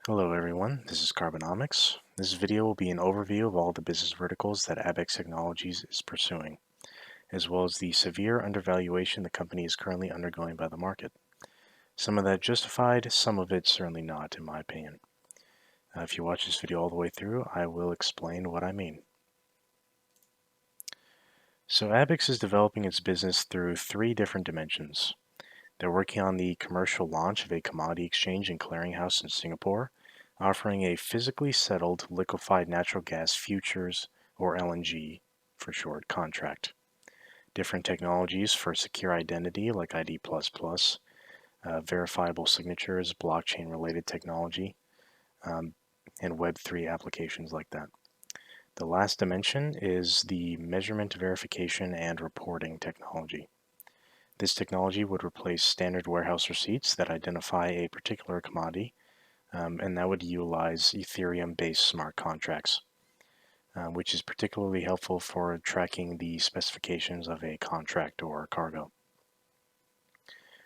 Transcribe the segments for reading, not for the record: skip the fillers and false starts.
Hello everyone, this is Carbonomics. This video will be an overview of all the business verticals that Abaxx Technologies is pursuing, as well as the severe undervaluation the company is currently undergoing by the market. Some of that justified, some of it certainly not, in my opinion. If you watch this video all the way through, I will explain what I mean. So Abaxx is developing its business through three different dimensions. They're working on the commercial launch of a commodity exchange and clearinghouse in Singapore, offering a physically settled liquefied natural gas futures, or LNG for short, contract. Different technologies for secure identity like ID++, verifiable signatures, blockchain-related technology, um, and Web3 applications like that. The last dimension is the measurement, verification, and reporting technology. This technology would replace standard warehouse receipts that identify a particular commodity, and that would utilize Ethereum-based smart contracts, which is particularly helpful for tracking the specifications of a contract or cargo.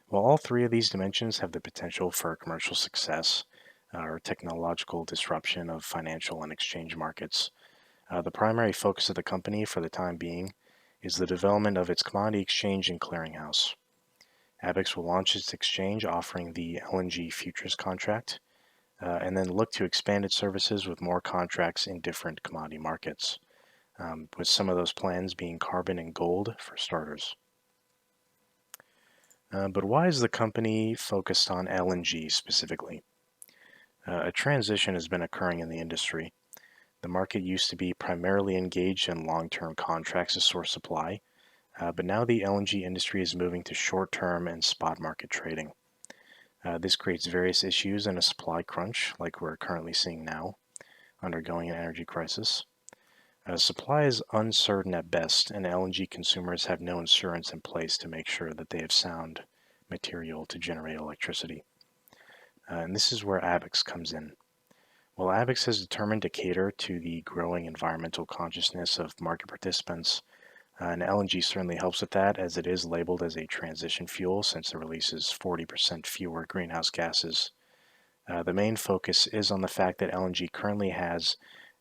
While all three of these dimensions have the potential for commercial success or technological disruption of financial and exchange markets, the primary focus of the company for the time being is the development of its commodity exchange and clearinghouse. Abaxx will launch its exchange offering the LNG futures contract, and then look to expand its services with more contracts in different commodity markets, with some of those plans being carbon and gold for starters. But why is the company focused on LNG specifically? A transition has been occurring in the industry. The market used to be primarily engaged in long-term contracts to source supply, but now the LNG industry is moving to short-term and spot market trading. This creates various issues and a supply crunch like we're currently seeing now, undergoing an energy crisis. Supply is uncertain at best, and LNG consumers have no insurance in place to make sure that they have sound material to generate electricity. And this is where Abaxx comes in. Well, Abaxx has determined to cater to the growing environmental consciousness of market participants, and LNG certainly helps with that, as it is labeled as a transition fuel since it releases 40% fewer greenhouse gases. The main focus is on the fact that LNG currently has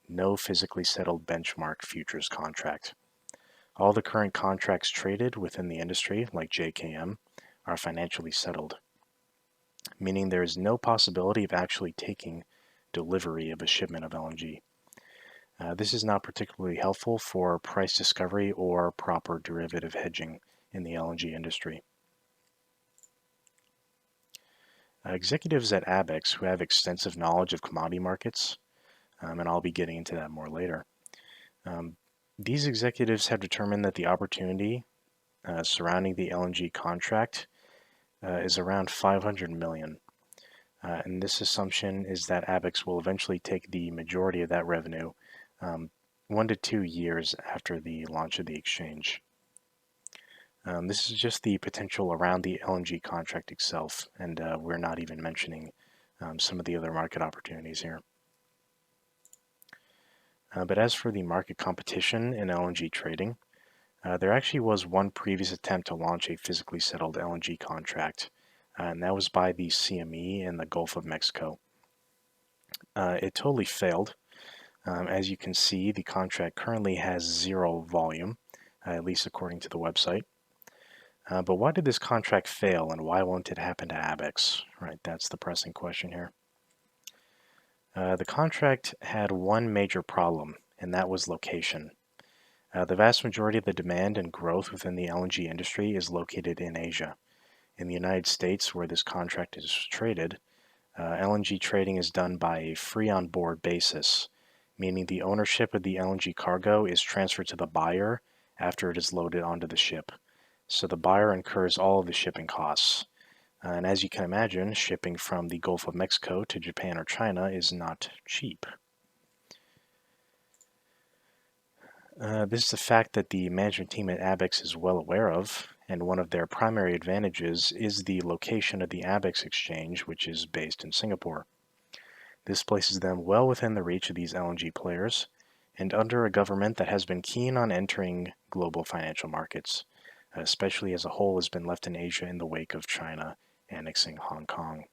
no physically settled benchmark futures contract. All the current contracts traded within the industry, like JKM, are financially settled, meaning there is no possibility of actually taking delivery of a shipment of LNG. This is not particularly helpful for price discovery or proper derivative hedging in the LNG industry. Executives at Abaxx who have extensive knowledge of commodity markets, and I'll be getting into that more later, these executives have determined that the opportunity surrounding the LNG contract is around 500 million. And this assumption is that Abaxx will eventually take the majority of that revenue 1 to 2 years after the launch of the exchange. This is just the potential around the LNG contract itself, and we're not even mentioning some of the other market opportunities here. But as for the market competition in LNG trading, there actually was one previous attempt to launch a physically settled LNG contract, and that was by the CME in the Gulf of Mexico. It totally failed. As you can see, the contract currently has zero volume, at least according to the website. But why did this contract fail, and why won't it happen to Abaxx? Right, that's the pressing question here. The contract had one major problem, and that was location. The vast majority of the demand and growth within the LNG industry is located in Asia. In the United States, where this contract is traded, LNG trading is done by a free-on-board basis, meaning the ownership of the LNG cargo is transferred to the buyer after it is loaded onto the ship. So the buyer incurs all of the shipping costs. And as you can imagine, shipping from the Gulf of Mexico to Japan or China is not cheap. This is a fact that the management team at Abaxx is well aware of, and one of their primary advantages is the location of the Abaxx exchange, which is based in Singapore. This places them well within the reach of these LNG players, and under a government that has been keen on entering global financial markets, especially as a whole has been left in Asia in the wake of China annexing Hong Kong.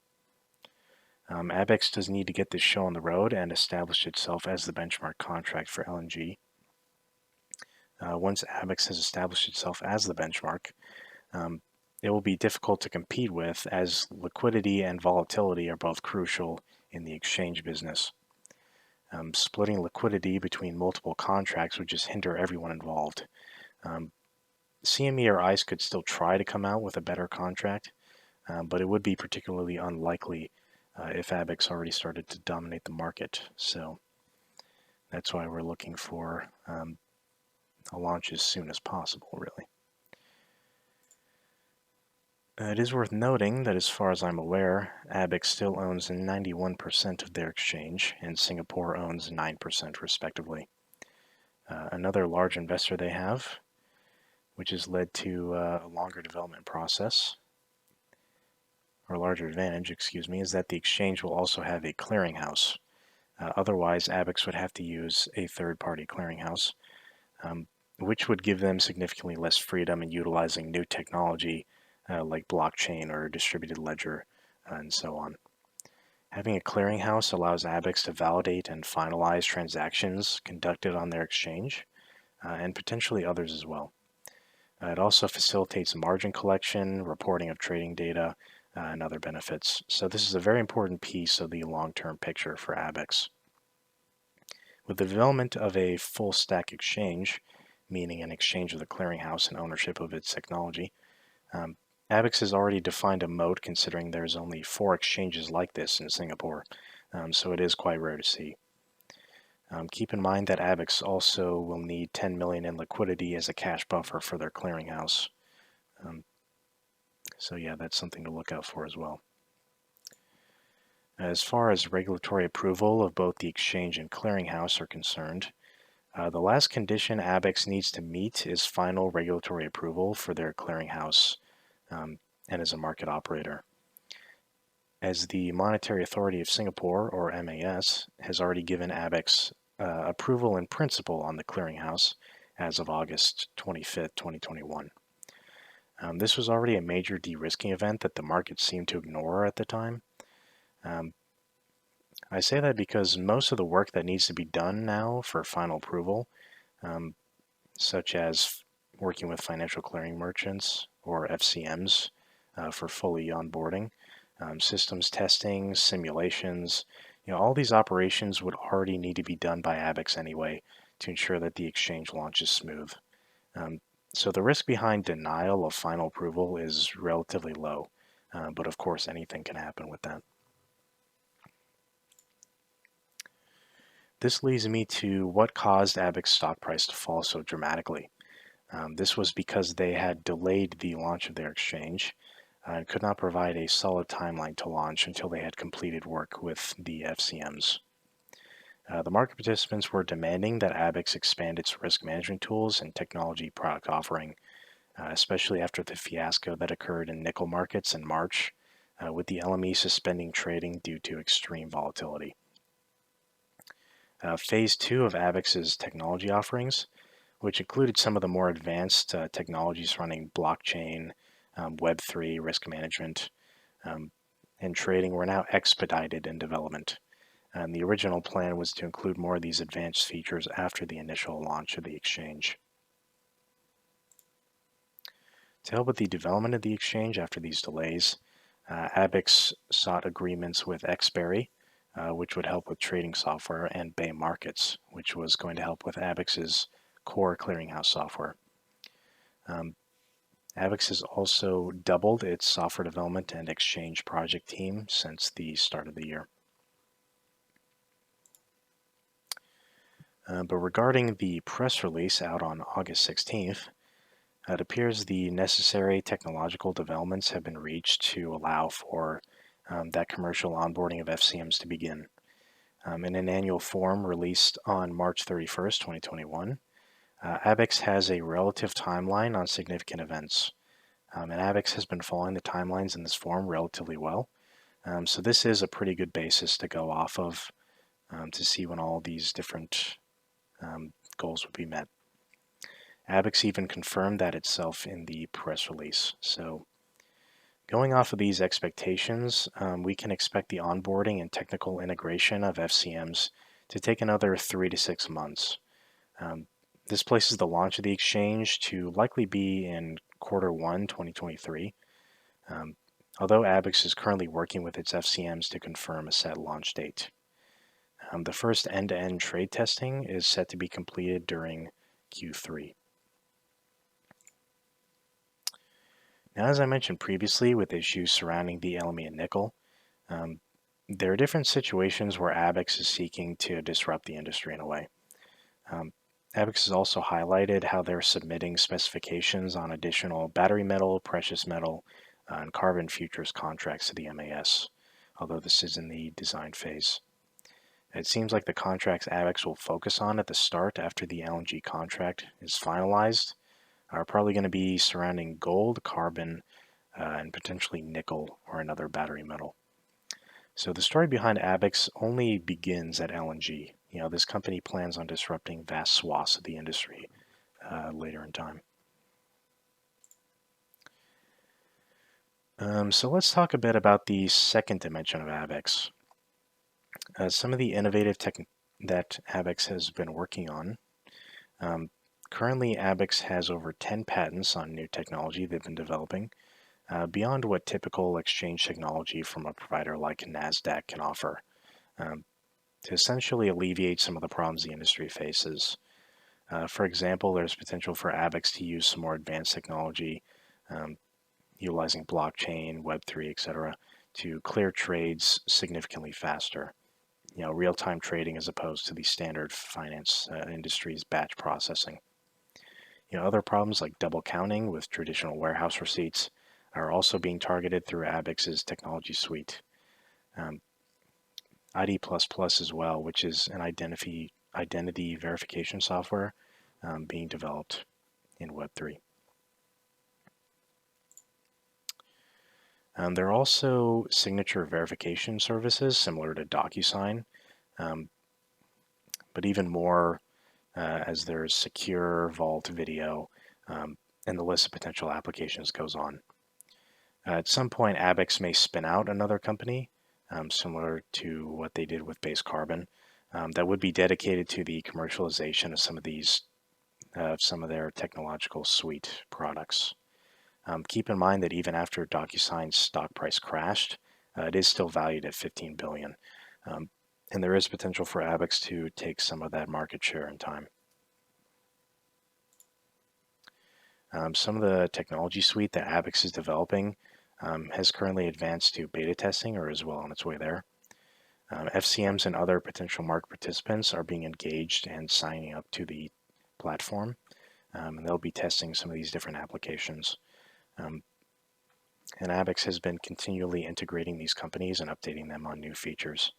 ABXX does need to get this show on the road and establish itself as the benchmark contract for LNG. Once ABXX has established itself as the benchmark, um, it will be difficult to compete with, as liquidity and volatility are both crucial in the exchange business. Splitting liquidity between multiple contracts would just hinder everyone involved. CME or ICE could still try to come out with a better contract, but it would be particularly unlikely if ABXX already started to dominate the market. So that's why we're looking for a launch as soon as possible, really. It is worth noting that as far as I'm aware, ABXX still owns 91% of their exchange, and Singapore owns 9% respectively. Another large investor they have, which has led to a longer development process, or larger advantage, excuse me, is that the exchange will also have a clearinghouse. Otherwise, ABXX would have to use a third-party clearinghouse, which would give them significantly less freedom in utilizing new technology like blockchain or distributed ledger and so on. Having a clearinghouse allows ABXX to validate and finalize transactions conducted on their exchange and potentially others as well. It also facilitates margin collection, reporting of trading data, and other benefits. So this is a very important piece of the long-term picture for ABXX. With the development of a full-stack exchange, meaning an exchange with a clearinghouse and ownership of its technology, ABXX has already defined a moat, considering there's only 4 exchanges like this in Singapore, so it is quite rare to see. Keep in mind that ABXX also will need 10 million in liquidity as a cash buffer for their clearinghouse. So yeah, that's something to look out for as well. As far as regulatory approval of both the exchange and clearinghouse are concerned, the last condition ABXX needs to meet is final regulatory approval for their clearinghouse and as a market operator. As the Monetary Authority of Singapore, or MAS, has already given ABXX approval in principle on the clearinghouse as of August 25th, 2021. This was already a major de-risking event that the market seemed to ignore at the time. I say that because most of the work that needs to be done now for final approval, such as working with financial clearing merchants or FCMs for fully onboarding, systems testing, simulations, all these operations would already need to be done by ABXX anyway to ensure that the exchange launch is smooth. So the risk behind denial of final approval is relatively low, but of course anything can happen with that. This leads me to what caused ABXX stock price to fall so dramatically. This was because they had delayed the launch of their exchange and could not provide a solid timeline to launch until they had completed work with the FCMs. The market participants were demanding that ABXX expand its risk management tools and technology product offering, especially after the fiasco that occurred in nickel markets in March, with the LME suspending trading due to extreme volatility. Phase 2 of ABXX's technology offerings, which included some of the more advanced technologies running blockchain, Web3, risk management, and trading, were now expedited in development. And the original plan was to include more of these advanced features after the initial launch of the exchange. To help with the development of the exchange after these delays, ABXX sought agreements with Xberry, which would help with trading software, and Bay Markets, which was going to help with ABXX's core clearinghouse software. ABXX has also doubled its software development and exchange project team since the start of the year. But regarding the press release out on August 16th, it appears the necessary technological developments have been reached to allow for that commercial onboarding of FCMs to begin. In an annual form released on March 31st, 2021, ABXX has a relative timeline on significant events. And ABXX has been following the timelines in this form relatively well. So this is a pretty good basis to go off of to see when all these different goals would be met. ABXX even confirmed that itself in the press release. So Going off of these expectations, we can expect the onboarding and technical integration of FCMs to take another 3 to 6 months. Um, this places the launch of the exchange to likely be in Q1 2023, um, although ABXX is currently working with its FCMs to confirm a set launch date. The first end-to-end trade testing is set to be completed during Q3. Now, as I mentioned previously with issues surrounding the LME and nickel, um, there are different situations where ABXX is seeking to disrupt the industry in a way. Um, ABXX has also highlighted how they're submitting specifications on additional battery metal, precious metal, and carbon futures contracts to the MAS, although this is in the design phase. It seems like the contracts ABXX will focus on at the start after the LNG contract is finalized are probably going to be surrounding gold, carbon, and potentially nickel or another battery metal. So the story behind ABXX only begins at LNG. This company plans on disrupting vast swaths of the industry later in time. So let's talk a bit about the second dimension of ABXX. Some of the innovative tech that ABXX has been working on. Currently, ABXX has over 10 patents on new technology they've been developing, beyond what typical exchange technology from a provider like NASDAQ can offer, to essentially alleviate some of the problems the industry faces. For example, there's potential for ABXX to use some more advanced technology, um, utilizing blockchain, Web3, etc., to clear trades significantly faster. Real-time trading as opposed to the standard finance industry's batch processing. Other problems like double counting with traditional warehouse receipts are also being targeted through ABXX's technology suite. ID++ as well, which is an identity verification software being developed in Web3. There are also signature verification services similar to DocuSign, but even more as there's secure vault video, and the list of potential applications goes on. At some point, ABXX may spin out another company, similar to what they did with Base Carbon, that would be dedicated to the commercialization of some of their technological suite products. Keep in mind that even after DocuSign's stock price crashed, it is still valued at $15 billion, and there is potential for ABXX to take some of that market share in time. Some of the technology suite that ABXX is developing has currently advanced to beta testing or is well on its way there. FCMs and other potential market participants are being engaged and signing up to the platform, and they'll be testing some of these different applications. And ABXX has been continually integrating these companies and updating them on new features.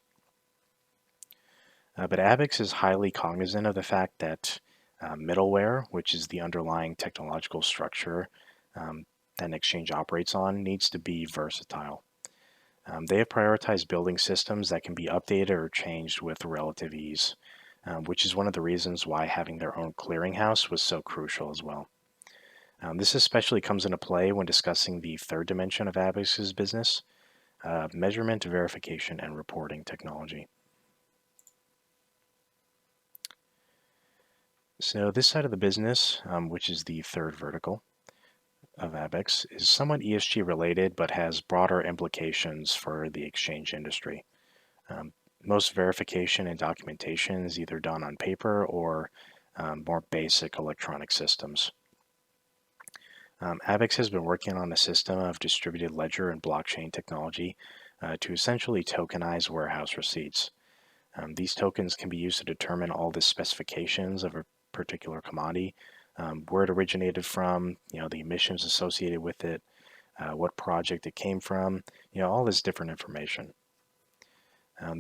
But ABXX is highly cognizant of the fact that middleware, which is the underlying technological structure that an exchange operates on, needs to be versatile. They have prioritized building systems that can be updated or changed with relative ease, which is one of the reasons why having their own clearinghouse was so crucial as well. This especially comes into play when discussing the third dimension of ABXX's business, measurement, verification, and reporting technology. So this side of the business, which is the third vertical of ABXX, is somewhat ESG related, but has broader implications for the exchange industry. Most verification and documentation is either done on paper or more basic electronic systems. ABXX has been working on a system of distributed ledger and blockchain technology to essentially tokenize warehouse receipts. These tokens can be used to determine all the specifications of a particular commodity, where it originated from, the emissions associated with it, what project it came from, all this different information.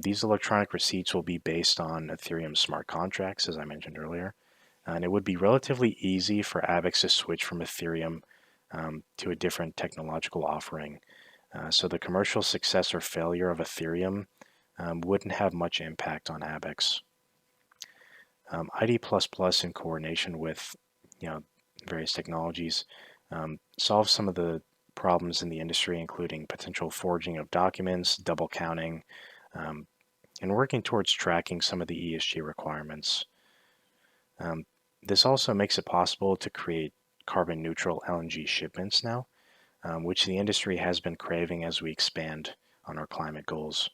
These electronic receipts will be based on Ethereum smart contracts, as I mentioned earlier, and it would be relatively easy for ABXX to switch from Ethereum to a different technological offering. So the commercial success or failure of Ethereum wouldn't have much impact on ABXX. ID++ in coordination with various technologies solves some of the problems in the industry, including potential forging of documents, double counting, um, and working towards tracking some of the ESG requirements. Um, this also makes it possible to create carbon neutral LNG shipments now, which the industry has been craving as we expand on our climate goals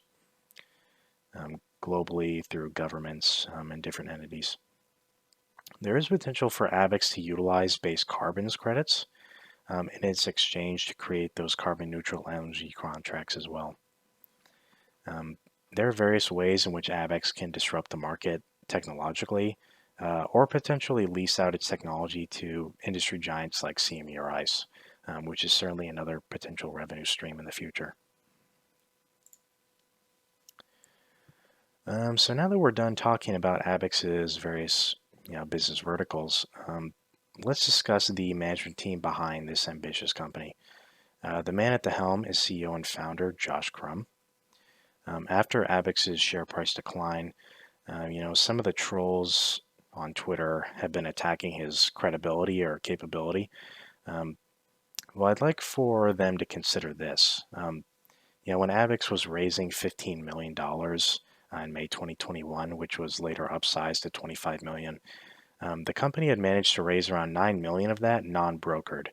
globally through governments and different entities. There is potential for ABXX to utilize base carbons credits in its exchange to create those carbon neutral LNG contracts as well. Um, there are various ways in which ABXX can disrupt the market technologically or potentially lease out its technology to industry giants like CME or ICE, which is certainly another potential revenue stream in the future. So now that we're done talking about ABXX's various business verticals, let's discuss the management team behind this ambitious company. The man at the helm is CEO and founder Josh Crum. After ABXX's share price decline, some of the trolls on Twitter have been attacking his credibility or capability. Um, well, I'd like for them to consider this. When ABXX was raising $15 million in May 2021, which was later upsized to $25 million, the company had managed to raise around $9 million of that non-brokered,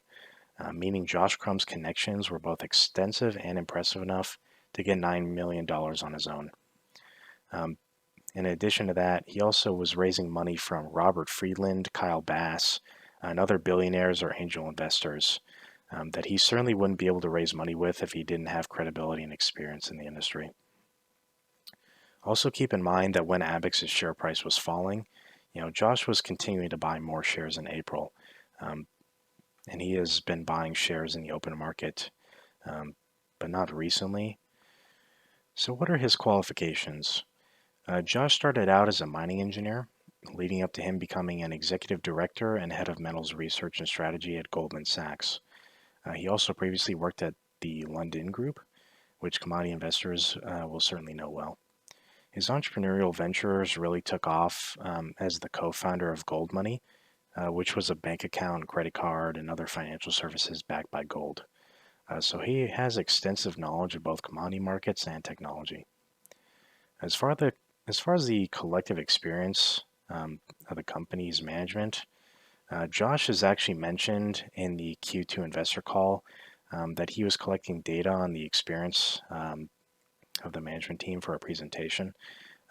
meaning Josh Crum's connections were both extensive and impressive enough to get $9 million on his own. In addition to that, he also was raising money from Robert Friedland, Kyle Bass, and other billionaires or angel investors that he certainly wouldn't be able to raise money with if he didn't have credibility and experience in the industry. Also keep in mind that when ABXX's share price was falling, Josh was continuing to buy more shares in April, and he has been buying shares in the open market, but not recently. So what are his qualifications? Josh started out as a mining engineer, leading up to him becoming an executive director and head of metals research and strategy at Goldman Sachs. He also previously worked at the London Group, which commodity investors will certainly know well. His entrepreneurial ventures really took off as the co-founder of Gold Money, which was a bank account, credit card, and other financial services backed by gold. So he has extensive knowledge of both commodity markets and technology. As far, as far as the collective experience of the company's management, Josh has actually mentioned in the Q2 investor call that he was collecting data on the experience of the management team for a presentation.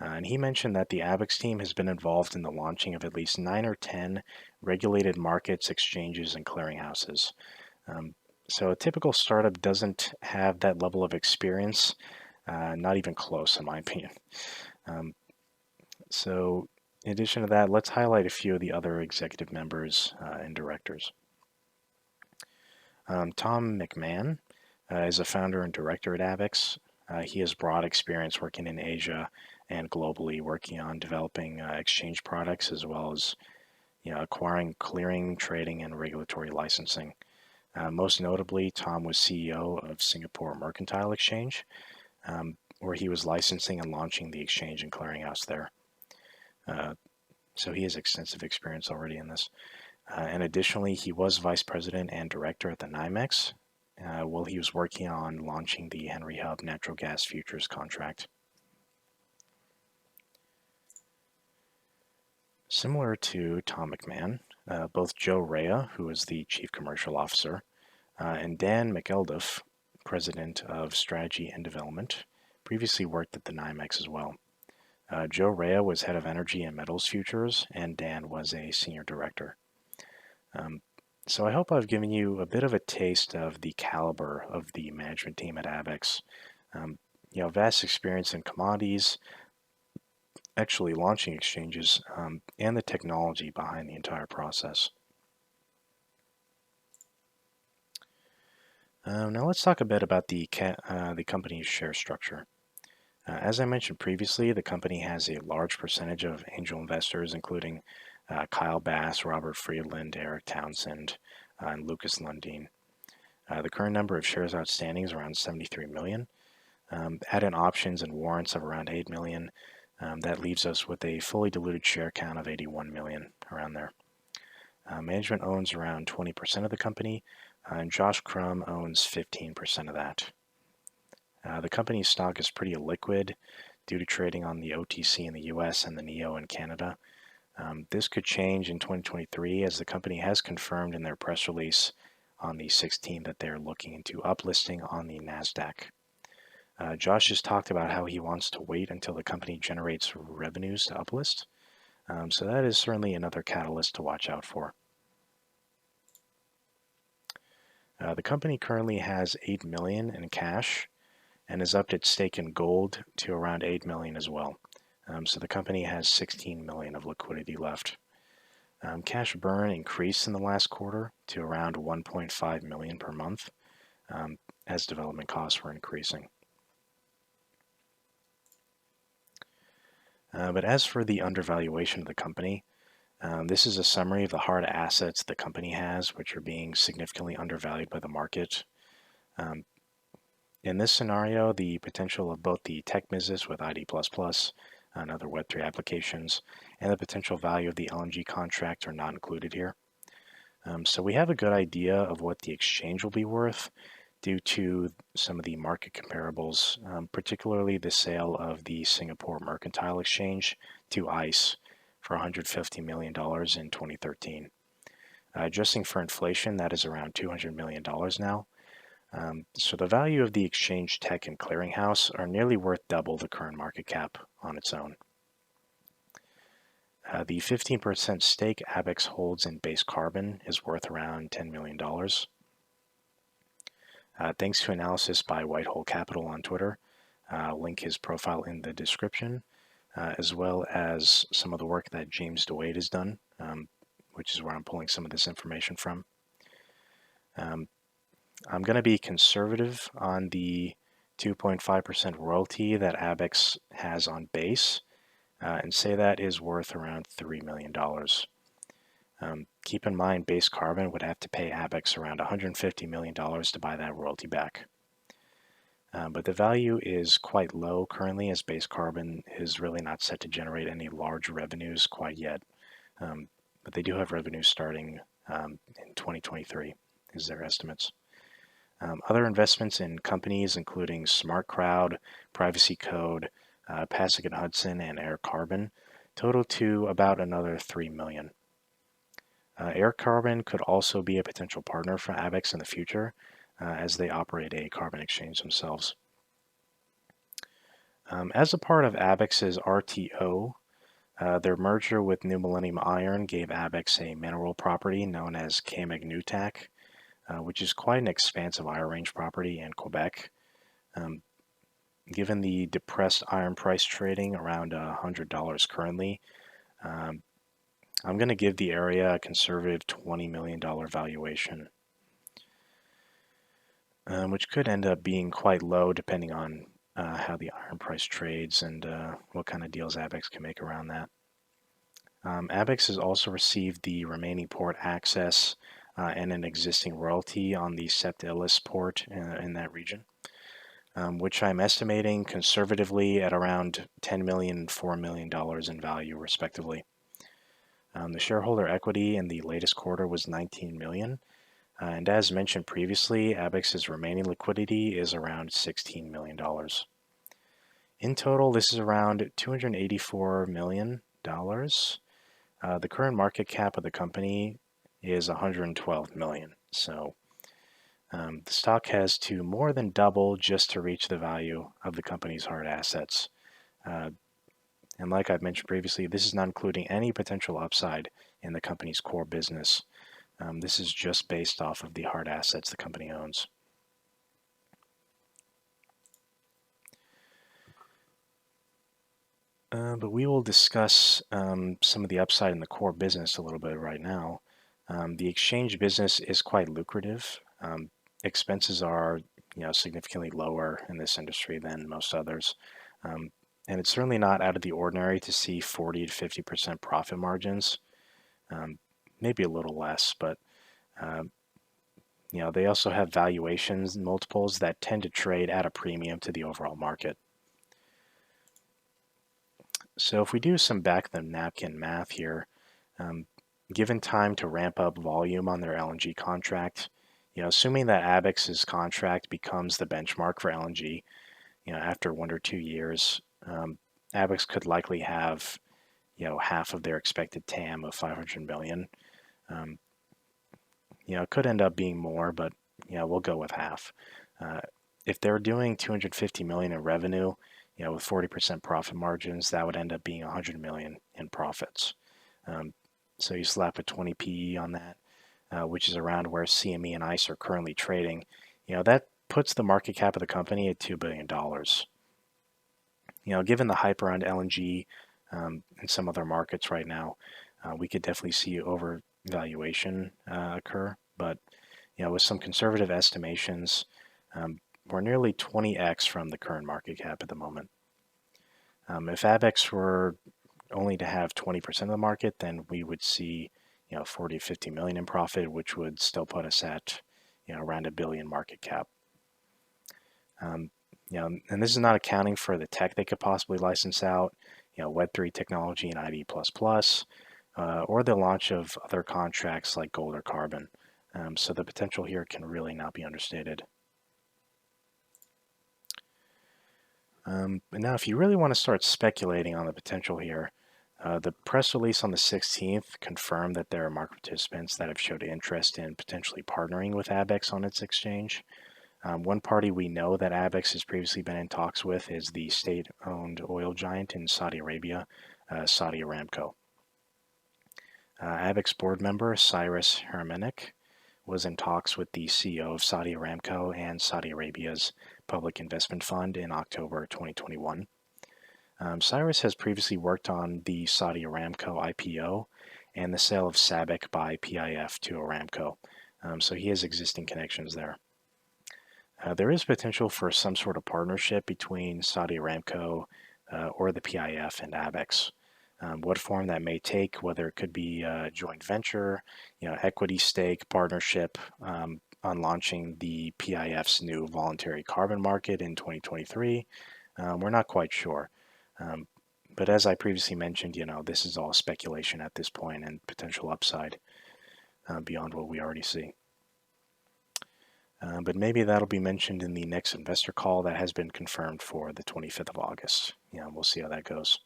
And he mentioned that the ABXX team has been involved in the launching of at least 9 or 10 regulated markets, exchanges, and clearinghouses. So a typical startup doesn't have that level of experience, not even close, in my opinion. So in addition to that, let's highlight a few of the other executive members and directors. Tom McMahon is a founder and director at ABXX. He has broad experience working in Asia and globally, working on developing exchange products as well as acquiring, clearing, trading, and regulatory licensing. Most notably, Tom was CEO of Singapore Mercantile Exchange, where he was licensing and launching the exchange and clearinghouse there. So he has extensive experience already in this. And additionally, he was vice president and director at the NYMEX while he was working on launching the Henry Hub natural gas futures contract. Similar to Tom McMahon, both Joe Rea, who is the chief commercial officer, and Dan McElduff, president of strategy and development, previously worked at the NYMEX as well. Joe Rea was head of energy and metals futures, and Dan was a senior director. So I hope I've given you a bit of a taste of the caliber of the management team at ABXX. Vast experience in commodities, actually launching exchanges, and the technology behind the entire process. Now let's talk a bit about the company's share structure. As I mentioned previously, the company has a large percentage of angel investors, including Kyle Bass, Robert Friedland, Eric Townsend, and Lucas Lundin. The current number of shares outstanding is around 73 million. Add in options and warrants of around 8 million. That leaves us with a fully diluted share count of 81 million, around there. Management owns around 20% of the company, and Josh Crum owns 15% of that. The company's stock is pretty illiquid due to trading on the OTC in the US and the NEO in Canada. This could change in 2023 as the company has confirmed in their press release on the 16th that they're looking into uplisting on the NASDAQ. Josh has talked about how he wants to wait until the company generates revenues to uplist. So that is certainly another catalyst to watch out for. The company currently has $8 million in cash and has upped its stake in gold to around $8 million as well. So the company has $16 million of liquidity left. Cash burn increased in the last quarter to around $1.5 million per month as development costs were increasing. But as for the undervaluation of the company, this is a summary of the hard assets the company has, which are being significantly undervalued by the market. In this scenario, the potential of both the tech business with ID++ and other Web3 applications and the potential value of the LNG contract are not included here. So we have a good idea of what the exchange will be worth due to some of the market comparables, particularly the sale of the Singapore Mercantile Exchange to ICE for $150 million in 2013. Adjusting for inflation, that is around $200 million now. So the value of the exchange, tech, and clearinghouse are nearly worth double the current market cap on its own. The 15% stake ABXX holds in Base Carbon is worth around $10 million. Thanks to analysis by Whitehole Capital on Twitter. I'll link his profile in the description, as well as some of the work that James Duade has done, which is where I'm pulling some of this information from. I'm going to be conservative on the 2.5% royalty that ABXX has on Base, and say that is worth around $3 million. Keep in mind, Base Carbon would have to pay ABXX around $150 million to buy that royalty back. But the value is quite low currently, as Base Carbon is really not set to generate any large revenues quite yet. But they do have revenues starting in 2023, is their estimates. Other investments in companies including Smart Crowd, Privacy Code, Pasek and Hudson, and Air Carbon total to about another $3 million. Air Carbon could also be a potential partner for ABXX in the future, as they operate a carbon exchange themselves. As a part of ABXX's RTO, their merger with New Millennium Iron gave ABXX a mineral property known as Kaymagnutac, which is quite an expansive iron range property in Quebec. Given the depressed iron price trading around $100 currently, I'm going to give the area a conservative $20 million valuation, which could end up being quite low depending on how the iron price trades and what kind of deals ABXX can make around that. ABXX has also received the remaining port access and an existing royalty on the Sept Illis port in that region, which I'm estimating conservatively at around $10 million and $4 million in value, respectively. The shareholder equity in the latest quarter was $19 million, and as mentioned previously, ABXX's remaining liquidity is around $16 million. In total, this is around $284 million. The current market cap of the company is $112 million. So the stock has to more than double just to reach the value of the company's hard assets. And like I've mentioned previously, this is not including any potential upside in the company's core business. This is just based off of the hard assets the company owns. But we will discuss some of the upside in the core business a little bit right now. The exchange business is quite lucrative. Expenses are, significantly lower in this industry than most others. And it's certainly not out of the ordinary to see 40 to 50% profit margins. Maybe a little less, but they also have valuations and multiples that tend to trade at a premium to the overall market. So if we do some back of the napkin math here, given time to ramp up volume on their LNG contract, Assuming that Abaxx's contract becomes the benchmark for LNG, after 1 or 2 years, Abaxx could likely have, half of their expected TAM of 500 million. Um, it could end up being more, but we'll go with half. Uh, if they're doing 250 million in revenue, with 40% profit margins, that would end up being 100 million in profits. Um, so you slap a 20 PE on that, which is around where CME and ICE are currently trading. That puts the market cap of the company at $2 billion. Given the hype around LNG and some other markets right now, we could definitely see overvaluation occur. But with some conservative estimations, we're nearly 20x from the current market cap at the moment. If Abaxx were only to have 20% of the market, then we would see 40 to 50 million in profit, which would still put us at around $1 billion market cap. Um, and this is not accounting for the tech they could possibly license out, Web3 technology and ID++, or the launch of other contracts like gold or carbon. So the potential here can really not be understated. And now, if you really want to start speculating on the potential here, the press release on the 16th confirmed that there are market participants that have showed interest in potentially partnering with Abaxx on its exchange. One party we know that Abaxx has previously been in talks with is the state-owned oil giant in Saudi Arabia, Saudi Aramco. Abaxx board member Cyrus Hermenek was in talks with the CEO of Saudi Aramco and Saudi Arabia's Public Investment Fund in October 2021. Cyrus has previously worked on the Saudi Aramco IPO and the sale of SABIC by PIF to Aramco, so he has existing connections there. There is potential for some sort of partnership between Saudi Aramco or the PIF and Abaxx. What form that may take, whether it could be a joint venture, equity stake partnership on launching the PIF's new voluntary carbon market in 2023, we're not quite sure. But as I previously mentioned, this is all speculation at this point and potential upside beyond what we already see. But maybe that'll be mentioned in the next investor call that has been confirmed for the 25th of August. We'll see how that goes.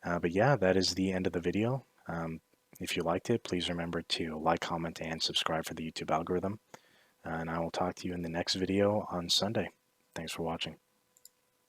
But yeah, that is the end of the video. If you liked it, please remember to like, comment, and subscribe for the YouTube algorithm. And I will talk to you in the next video on Sunday. Thanks for watching.